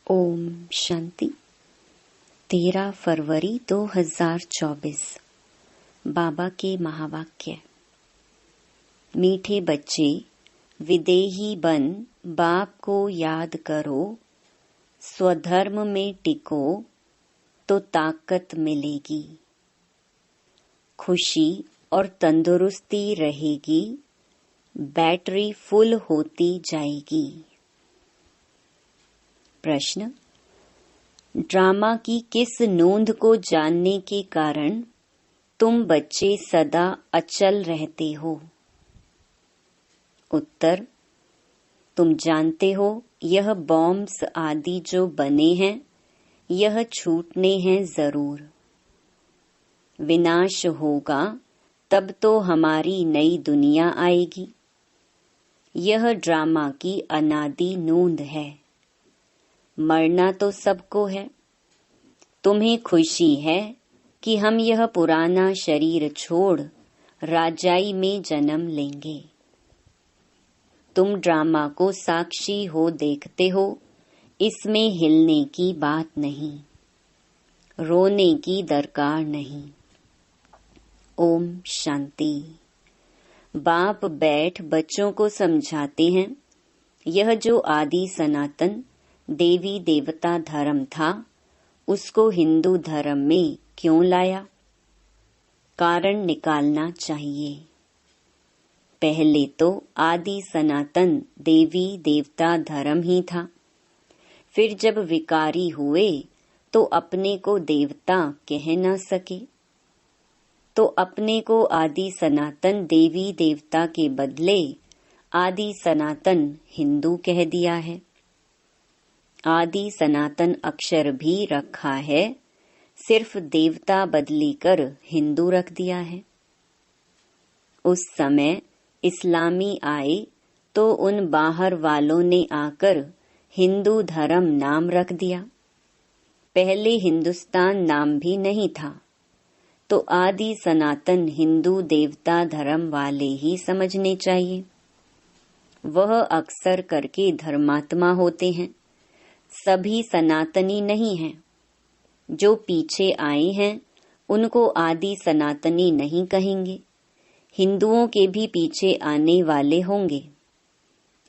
ओम शांति। 13 फरवरी 2024। बाबा के महावाक्य। मीठे बच्चे, विदेही बन बाप को याद करो, स्वधर्म में टिको तो ताकत मिलेगी, खुशी और तंदुरुस्ती रहेगी, बैटरी फुल होती जाएगी। प्रश्न: ड्रामा की किस नोंद को जानने के कारण तुम बच्चे सदा अचल रहते हो? उत्तर: तुम जानते हो यह बॉम्ब्स आदि जो बने हैं यह छूटने हैं जरूर। विनाश होगा तब तो हमारी नई दुनिया आएगी। यह ड्रामा की अनादि नोंद है। मरना तो सबको है। तुम्हें खुशी है कि हम यह पुराना शरीर छोड़ राजाई में जन्म लेंगे। तुम ड्रामा को साक्षी हो देखते हो, इसमें हिलने की बात नहीं, रोने की दरकार नहीं। ओम शांति। बाप बैठ बच्चों को समझाते हैं, यह जो आदि सनातन देवी देवता धर्म था उसको हिंदू धर्म में क्यों लाया? कारण निकालना चाहिए। पहले तो आदि सनातन देवी देवता धर्म ही था। फिर जब विकारी हुए तो अपने को देवता कह न सके, तो अपने को आदि सनातन देवी देवता के बदले आदि सनातन हिंदू कह दिया है। आदि सनातन अक्षर भी रखा है, सिर्फ देवता बदली कर हिंदू रख दिया है। उस समय इस्लामी आए तो उन बाहर वालों ने आकर हिंदू धर्म नाम रख दिया। पहले हिंदुस्तान नाम भी नहीं था, तो आदि सनातन हिंदू देवता धर्म वाले ही समझने चाहिए। वह अक्सर करके धर्मात्मा होते हैं, सभी सनातनी नहीं हैं। जो पीछे आए हैं उनको आदि सनातनी नहीं कहेंगे, हिंदुओं के भी पीछे आने वाले होंगे।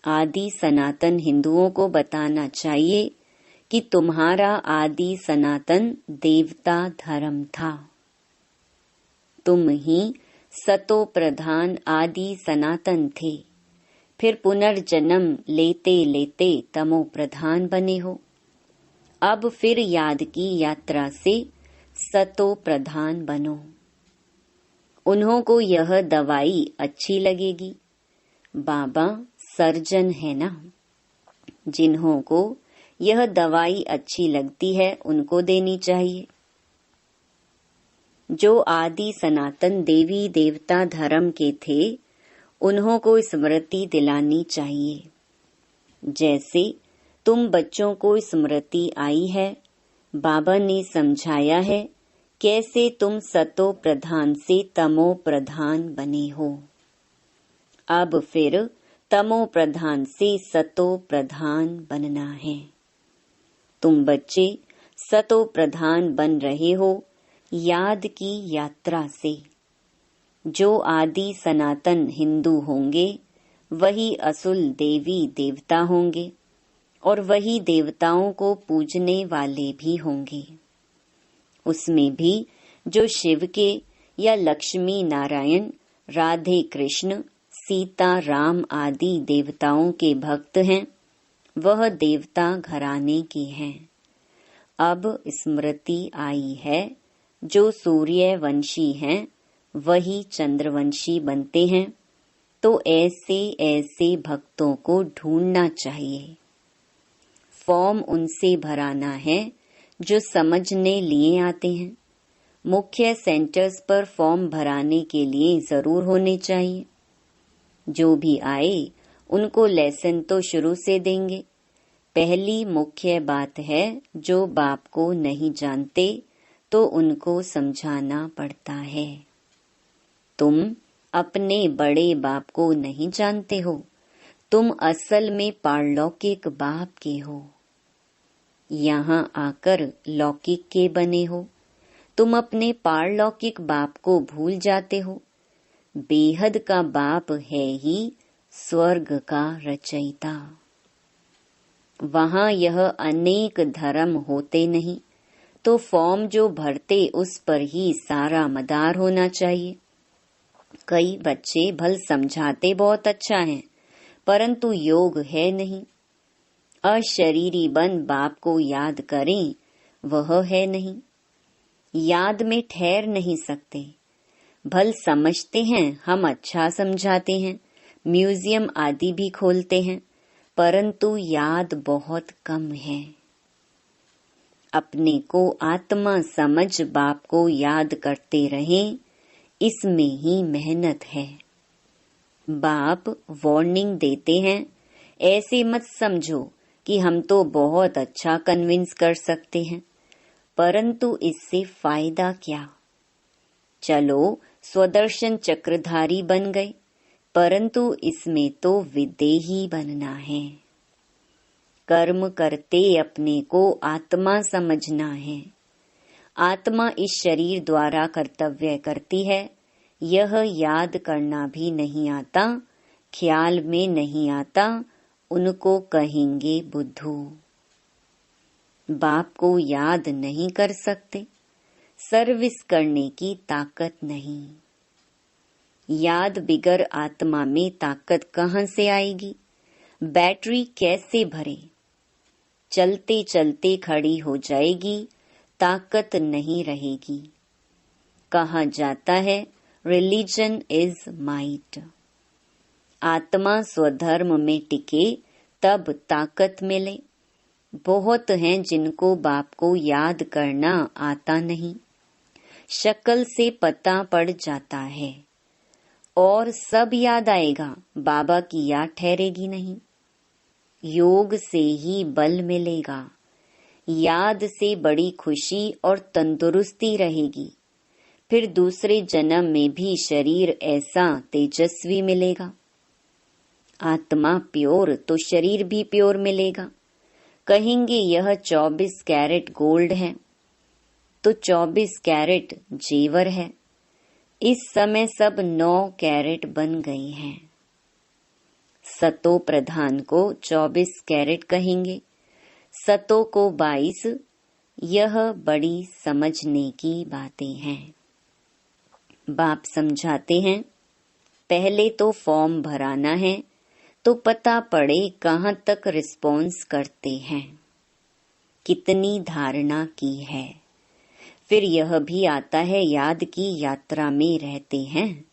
आदि सनातन हिंदुओं को बताना चाहिए कि तुम्हारा आदि सनातन देवता धर्म था। तुम ही सतो प्रधान आदि सनातन थे, फिर पुनर्जन्म लेते लेते तमो प्रधान बने हो। अब फिर याद की यात्रा से सतो प्रधान बनो। उन्हों को यह दवाई अच्छी लगेगी। बाबा सर्जन है ना, जिन्हों को यह दवाई अच्छी लगती है उनको देनी चाहिए। जो आदि सनातन देवी देवता धर्म के थे उन्हों को स्मृति दिलानी चाहिए। जैसे तुम बच्चों को स्मृति आई है, बाबा ने समझाया है कैसे तुम सतो प्रधान से तमो प्रधान बने हो। अब फिर तमो प्रधान से सतो प्रधान बनना है। तुम बच्चे सतो प्रधान बन रहे हो याद की यात्रा से। जो आदि सनातन हिंदू होंगे वही असुल देवी देवता होंगे और वही देवताओं को पूजने वाले भी होंगे। उसमें भी जो शिव के या लक्ष्मी नारायण, राधे कृष्ण, सीता राम आदि देवताओं के भक्त हैं, वह देवता घराने के हैं। अब स्मृति आई है, जो सूर्यवंशी हैं वही चंद्रवंशी बनते हैं, तो ऐसे ऐसे भक्तों को ढूंढना चाहिए। फॉर्म उनसे भराना है जो समझने लिए आते हैं। मुख्य सेंटर्स पर फॉर्म भराने के लिए जरूर होने चाहिए। जो भी आए उनको लेसन तो शुरू से देंगे। पहली मुख्य बात है, जो बाप को नहीं जानते तो उनको समझाना पड़ता है। तुम अपने बड़े बाप को नहीं जानते हो, तुम असल में पारलौकिक बाप के हो। यहाँ आकर लौकिक के बने हो। तुम अपने पारलौकिक बाप को भूल जाते हो। बेहद का बाप है ही स्वर्ग का रचयिता। वहाँ यह अनेक धर्म होते नहीं, तो फॉर्म जो भरते उस पर ही सारा मदार होना चाहिए। कई बच्चे भल समझाते बहुत अच्छा है, परंतु योग है नहीं। अशरीरी बन बाप को याद करें, वह है नहीं। याद में ठहर नहीं सकते। भल समझते हैं, हम अच्छा समझाते हैं, म्यूजियम आदि भी खोलते हैं, परंतु याद बहुत कम है। अपने को आत्मा समझ बाप को याद करते रहें, इसमें ही मेहनत है। बाप वार्निंग देते हैं, ऐसे मत समझो कि हम तो बहुत अच्छा कन्विंस कर सकते हैं, परंतु इससे फायदा क्या। चलो स्वदर्शन चक्रधारी बन गए, परंतु इसमें तो विदेही बनना है। कर्म करते अपने को आत्मा समझना है। आत्मा इस शरीर द्वारा कर्तव्य करती है, यह याद करना भी नहीं आता, ख्याल में नहीं आता, उनको कहेंगे बुद्धू। बाप को याद नहीं कर सकते, सर्विस करने की ताकत नहीं। याद बिगर आत्मा में ताकत कहाँ से आएगी। बैटरी कैसे भरे। चलते चलते खड़ी हो जाएगी, ताकत नहीं रहेगी। कहा जाता है रिलीजन इज माइट। आत्मा स्वधर्म में टिके तब ताकत मिले। बहुत हैं जिनको बाप को याद करना आता नहीं, शक्ल से पता पड़ जाता है, और सब याद आएगा, बाबा की याद ठहरेगी नहीं। योग से ही बल मिलेगा, याद से बड़ी खुशी और तंदुरुस्ती रहेगी। फिर दूसरे जन्म में भी शरीर ऐसा तेजस्वी मिलेगा। आत्मा प्योर तो शरीर भी प्योर मिलेगा। कहेंगे यह 24 कैरेट गोल्ड है, तो 24 कैरेट जेवर है। इस समय सब 9 कैरेट बन गए हैं। सतो प्रधान को 24 कैरेट कहेंगे, सतो को 22। यह बड़ी समझने की बातें हैं। बाप समझाते हैं, पहले तो फॉर्म भराना है, तो पता पड़े कहाँ तक रिस्पॉन्स करते हैं, कितनी धारणा की है। फिर यह भी आता है याद की यात्रा में रहते हैं।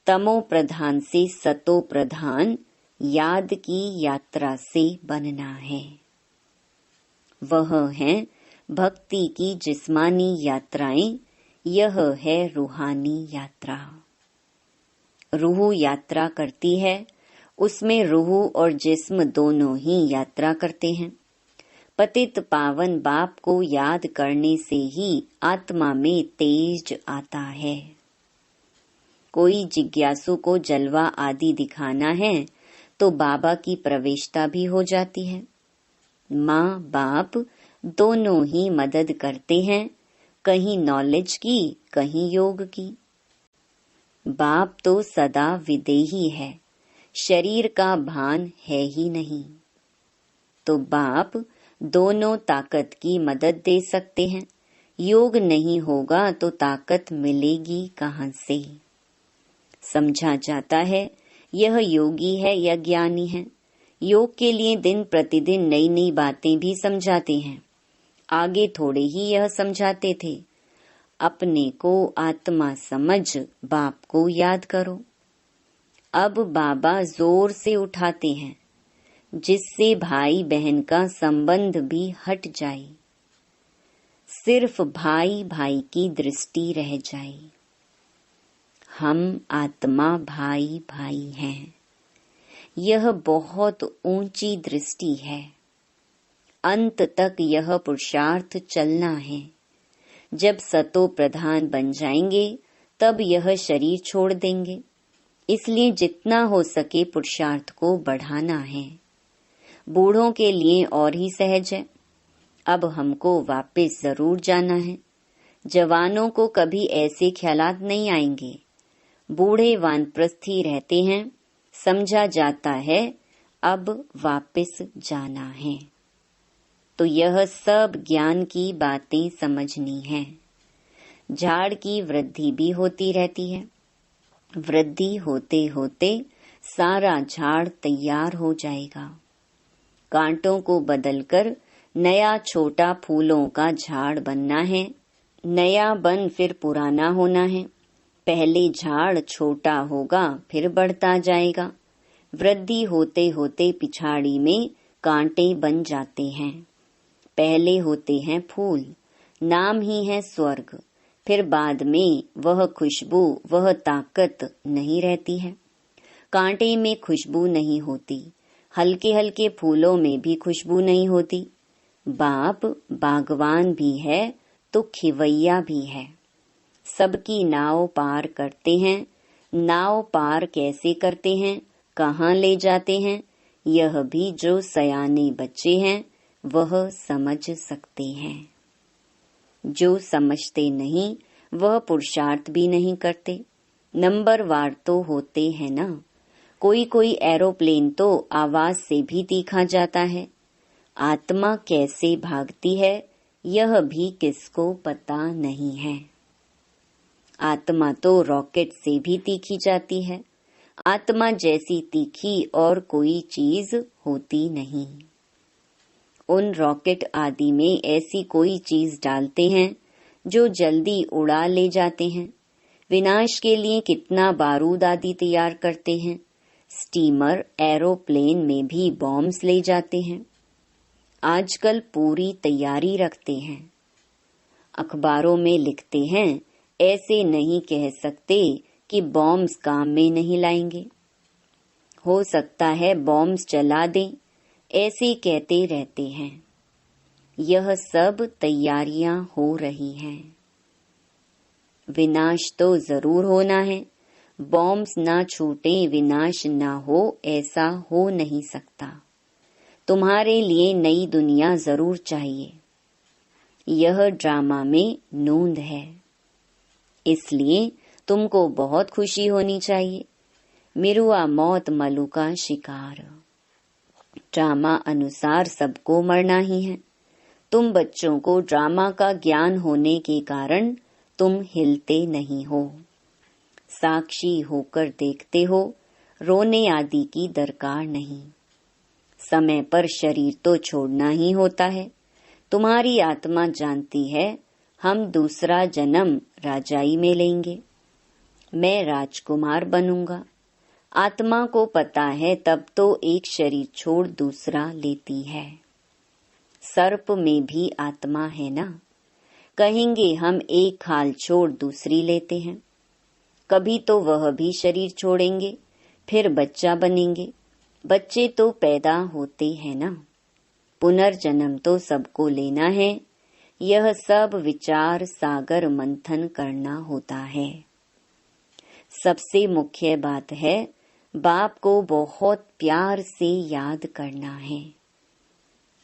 तमो प्रधान से सतो प्रधान, याद की यात्रा से बनना है। वह है भक्ति की जिस्मानी यात्राएं, यह है रूहानी यात्रा। रूह यात्रा करती है, उसमें रूह और जिस्म दोनों ही यात्रा करते हैं। पतित पावन बाप को याद करने से ही आत्मा में तेज आता है। कोई जिज्ञासु को जलवा आदि दिखाना है तो बाबा की प्रवेशता भी हो जाती है। माँ बाप दोनों ही मदद करते हैं, कहीं नॉलेज की, कहीं योग की। बाप तो सदा विदेही है, शरीर का भान है ही नहीं, तो बाप दोनों ताकत की मदद दे सकते हैं। योग नहीं होगा तो ताकत मिलेगी कहाँ से। समझा जाता है यह योगी है या ज्ञानी है। योग के लिए दिन प्रतिदिन नई नई बातें भी समझाते हैं। आगे थोड़े ही यह समझाते थे, अपने को आत्मा समझ बाप को याद करो। अब बाबा जोर से उठाते हैं, जिससे भाई बहन का संबंध भी हट जाए, सिर्फ भाई भाई की दृष्टि रह जाए। हम आत्मा भाई भाई हैं, यह बहुत ऊंची दृष्टि है। अंत तक यह पुरुषार्थ चलना है। जब सतो प्रधान बन जाएंगे तब यह शरीर छोड़ देंगे। इसलिए जितना हो सके पुरुषार्थ को बढ़ाना है। बूढ़ों के लिए और ही सहज है। अब हमको वापस जरूर जाना है। जवानों को कभी ऐसे ख्यालात नहीं आएंगे। बूढ़े वानप्रस्थ ही रहते हैं। समझा जाता है अब वापस जाना है। तो यह सब ज्ञान की बातें समझनी है। झाड़ की वृद्धि भी होती रहती है। वृद्धि होते होते सारा झाड़ तैयार हो जाएगा। कांटों को बदलकर नया छोटा फूलों का झाड़ बनना है। नया बन फिर पुराना होना है। पहले झाड़ छोटा होगा, फिर बढ़ता जाएगा। वृद्धि होते होते पिछाड़ी में कांटे बन जाते हैं। पहले होते हैं फूल, नाम ही है स्वर्ग। फिर बाद में वह खुशबू, वह ताकत नहीं रहती है। कांटे में खुशबू नहीं होती, हल्के हल्के फूलों में भी खुशबू नहीं होती। बाप बागवान भी है तो खिवैया भी है। सबकी नाव पार करते हैं। नाव पार कैसे करते हैं, कहाँ ले जाते हैं, यह भी जो सयाने बच्चे हैं वह समझ सकते हैं। जो समझते नहीं वह पुरुषार्थ भी नहीं करते। नंबरवार तो होते हैं ना। कोई कोई एरोप्लेन तो आवाज से भी तीखा जाता है। आत्मा कैसे भागती है यह भी किसको पता नहीं है। आत्मा तो रॉकेट से भी तीखी जाती है। आत्मा जैसी तीखी और कोई चीज होती नहीं। उन रॉकेट आदि में ऐसी कोई चीज डालते हैं जो जल्दी उड़ा ले जाते हैं। विनाश के लिए कितना बारूद आदि तैयार करते हैं। स्टीमर, एरोप्लेन में भी बॉम्ब्स ले जाते हैं। आजकल पूरी तैयारी रखते हैं। अखबारों में लिखते हैं, ऐसे नहीं कह सकते कि बॉम्ब्स काम में नहीं लाएंगे। हो सकता है बॉम्ब्स चला दें, ऐसे कहते रहते हैं। यह सब तैयारियां हो रही हैं। विनाश तो जरूर होना है। बॉम्ब्स ना छूटे, विनाश ना हो, ऐसा हो नहीं सकता। तुम्हारे लिए नई दुनिया जरूर चाहिए। यह ड्रामा में नोंद है, इसलिए तुमको बहुत खुशी होनी चाहिए। मिरुआ मौत मलू का शिकार। ड्रामा अनुसार सबको मरना ही है। तुम बच्चों को ड्रामा का ज्ञान होने के कारण तुम हिलते नहीं हो। साक्षी होकर देखते हो। रोने आदि की दरकार नहीं। समय पर शरीर तो छोड़ना ही होता है। तुम्हारी आत्मा जानती है हम दूसरा जन्म राजाई में लेंगे। मैं राजकुमार बनूंगा। आत्मा को पता है तब तो एक शरीर छोड़ दूसरा लेती है। सर्प में भी आत्मा है ना। कहेंगे हम एक खाल छोड़ दूसरी लेते हैं। कभी तो वह भी शरीर छोड़ेंगे, फिर बच्चा बनेंगे। बच्चे तो पैदा होते हैं ना। पुनर्जन्म तो सबको लेना है। यह सब विचार सागर मंथन करना होता है। सबसे मुख्य बात है बाप को बहुत प्यार से याद करना है।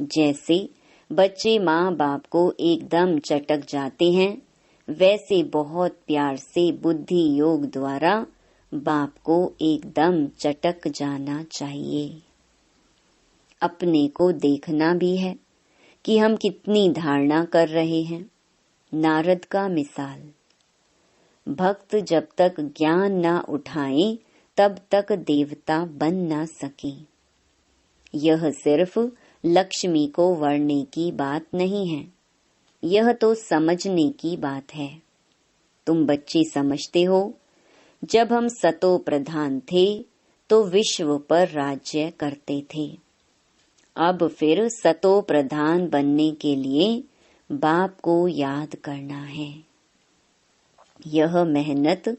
जैसे बच्चे माँ बाप को एकदम चटक जाते हैं, वैसे बहुत प्यार से बुद्धि योग द्वारा बाप को एकदम चटक जाना चाहिए। अपने को देखना भी है कि हम कितनी धारणा कर रहे हैं। नारद का मिसाल। भक्त जब तक ज्ञान न उठाए तब तक देवता बन न सके। यह सिर्फ लक्ष्मी को वरने की बात नहीं है, यह तो समझने की बात है। तुम बच्चे समझते हो, जब हम सतो प्रधान थे तो विश्व पर राज्य करते थे। अब फिर सतो प्रधान बनने के लिए बाप को याद करना है। यह मेहनत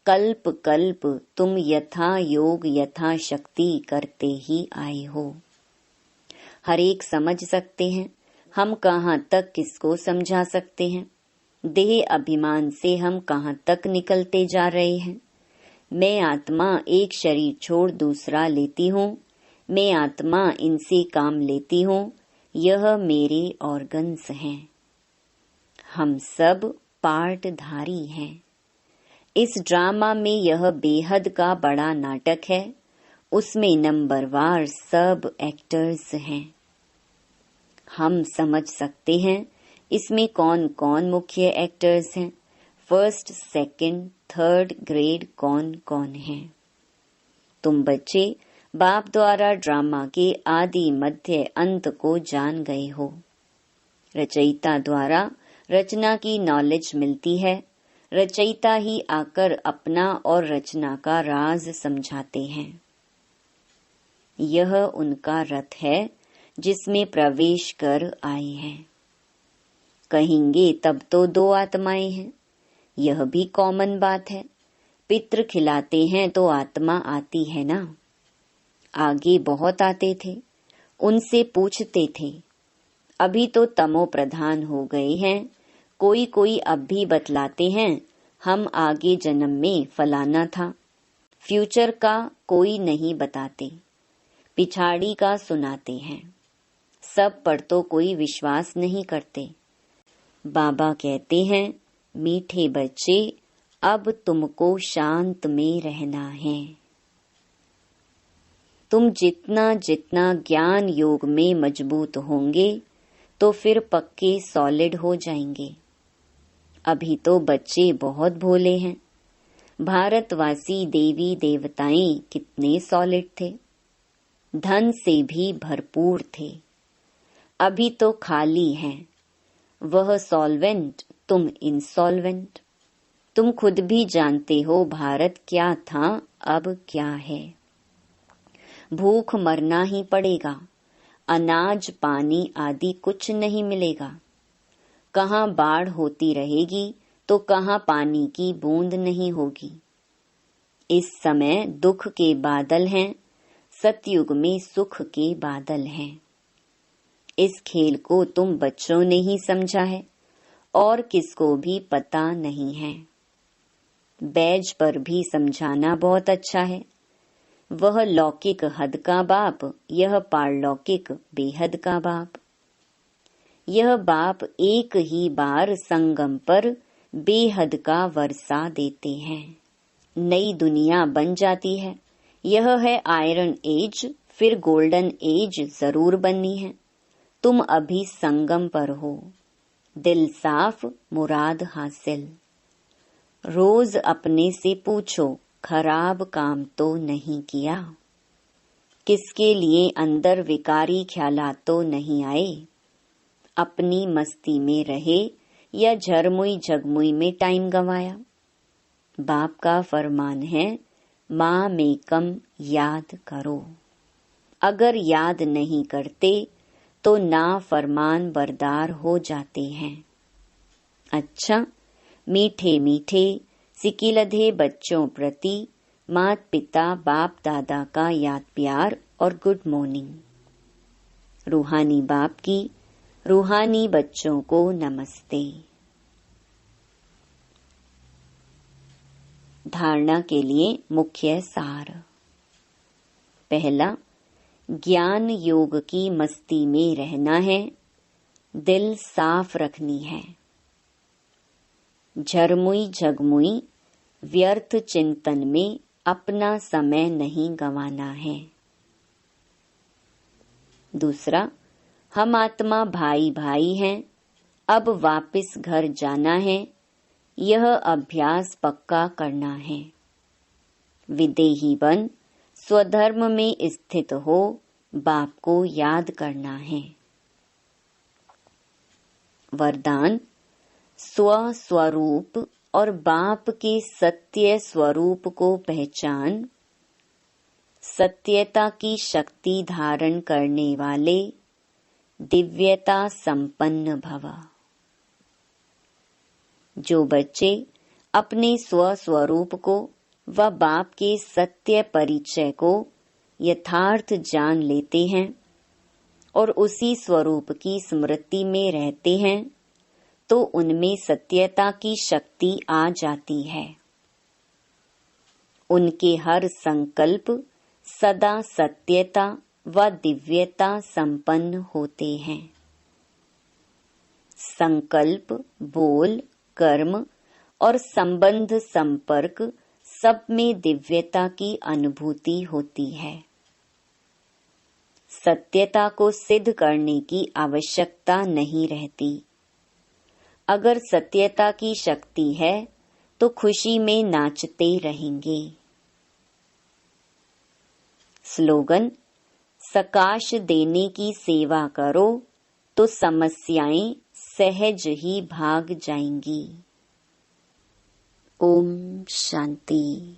कल्प कल्प तुम यथा योग यथा शक्ति करते ही आए हो। हर एक समझ सकते हैं। हम कहाँ तक किसको समझा सकते हैं। देह अभिमान से हम कहाँ तक निकलते जा रहे हैं। मैं आत्मा एक शरीर छोड़ दूसरा लेती हूँ। मैं आत्मा इनसे काम लेती हूँ। यह मेरे ऑर्गन्स हैं। हम सब पार्टधारी हैं। इस ड्रामा में यह बेहद का बड़ा नाटक है। उसमें नंबरवार सब एक्टर्स हैं। हम समझ सकते हैं इसमें कौन कौन मुख्य एक्टर्स हैं। फर्स्ट, सेकंड, थर्ड ग्रेड कौन कौन हैं। तुम बच्चे बाप द्वारा ड्रामा के आदि मध्य अंत को जान गए हो। रचयिता द्वारा रचना की नॉलेज मिलती है। रचयिता ही आकर अपना और रचना का राज समझाते हैं। यह उनका रथ है जिसमें प्रवेश कर आए हैं। कहेंगे तब तो 2 आत्माएं हैं। यह भी कॉमन बात है। पितृ खिलाते हैं तो आत्मा आती है ना। आगे बहुत आते थे, उनसे पूछते थे। अभी तो तमो प्रधान हो गए हैं। कोई कोई अब भी बतलाते हैं हम आगे जन्म में फलाना था। फ्यूचर का कोई नहीं बताते, पिछाड़ी का सुनाते हैं। सब पर तो कोई विश्वास नहीं करते। बाबा कहते हैं मीठे बच्चे अब तुमको शांत में रहना है। तुम जितना जितना ज्ञान योग में मजबूत होंगे तो फिर पक्के सॉलिड हो जाएंगे। अभी तो बच्चे बहुत भोले हैं। भारतवासी देवी देवताएं कितने सॉलिड थे, धन से भी भरपूर थे। अभी तो खाली हैं। वह सॉल्वेंट, तुम इंसॉल्वेंट। तुम खुद भी जानते हो भारत क्या था, अब क्या है। भूख मरना ही पड़ेगा। अनाज पानी आदि कुछ नहीं मिलेगा। कहाँ बाढ़ होती रहेगी तो कहाँ पानी की बूंद नहीं होगी। इस समय दुख के बादल हैं, सतयुग में सुख के बादल हैं। इस खेल को तुम बच्चों ने ही समझा है और किसको भी पता नहीं है। बैज पर भी समझाना बहुत अच्छा है। वह लौकिक हद का बाप, यह पारलौकिक बेहद का बाप। यह बाप एक ही बार संगम पर बेहद का वर्षा देते हैं। नई दुनिया बन जाती है। यह है आयरन एज, फिर गोल्डन एज जरूर बननी है। तुम अभी संगम पर हो। दिल साफ, मुराद हासिल। रोज अपने से पूछो खराब काम तो नहीं किया। किसके लिए अंदर विकारी ख्यालात तो नहीं आए। अपनी मस्ती में रहे या झरमुई झगमुई में टाइम गंवाया। बाप का फरमान है माँ में कम याद करो। अगर याद नहीं करते तो ना फरमान बरदार हो जाते हैं। अच्छा, मीठे मीठे सिकिलधे बच्चों प्रति माता पिता बाप दादा का याद प्यार और गुड मॉर्निंग। रूहानी बाप की रूहानी बच्चों को नमस्ते। धारणा के लिए मुख्य सार। पहला, ज्ञान योग की मस्ती में रहना है। दिल साफ रखनी है। झरमुई झगमुई व्यर्थ चिंतन में अपना समय नहीं गंवाना है। दूसरा, हम आत्मा भाई भाई हैं। अब वापस घर जाना है। यह अभ्यास पक्का करना है। विदेही बन स्वधर्म में स्थित हो, बाप को याद करना है। वरदान, स्व स्वरूप और बाप के सत्य स्वरूप को पहचान। सत्यता की शक्ति धारण करने वाले दिव्यता संपन्न भव। जो बच्चे अपने स्व स्वरूप को व बाप के सत्य परिचय को यथार्थ जान लेते हैं और उसी स्वरूप की स्मृति में रहते हैं तो उनमें सत्यता की शक्ति आ जाती है। उनके हर संकल्प सदा सत्यता व दिव्यता संपन्न होते हैं। संकल्प, बोल, कर्म और संबंध संपर्क सब में दिव्यता की अनुभूति होती है। सत्यता को सिद्ध करने की आवश्यकता नहीं रहती। अगर सत्यता की शक्ति है तो खुशी में नाचते रहेंगे। स्लोगन: सकाश देने की सेवा करो तो समस्याएं सहज ही भाग जाएंगी। ओम शांति।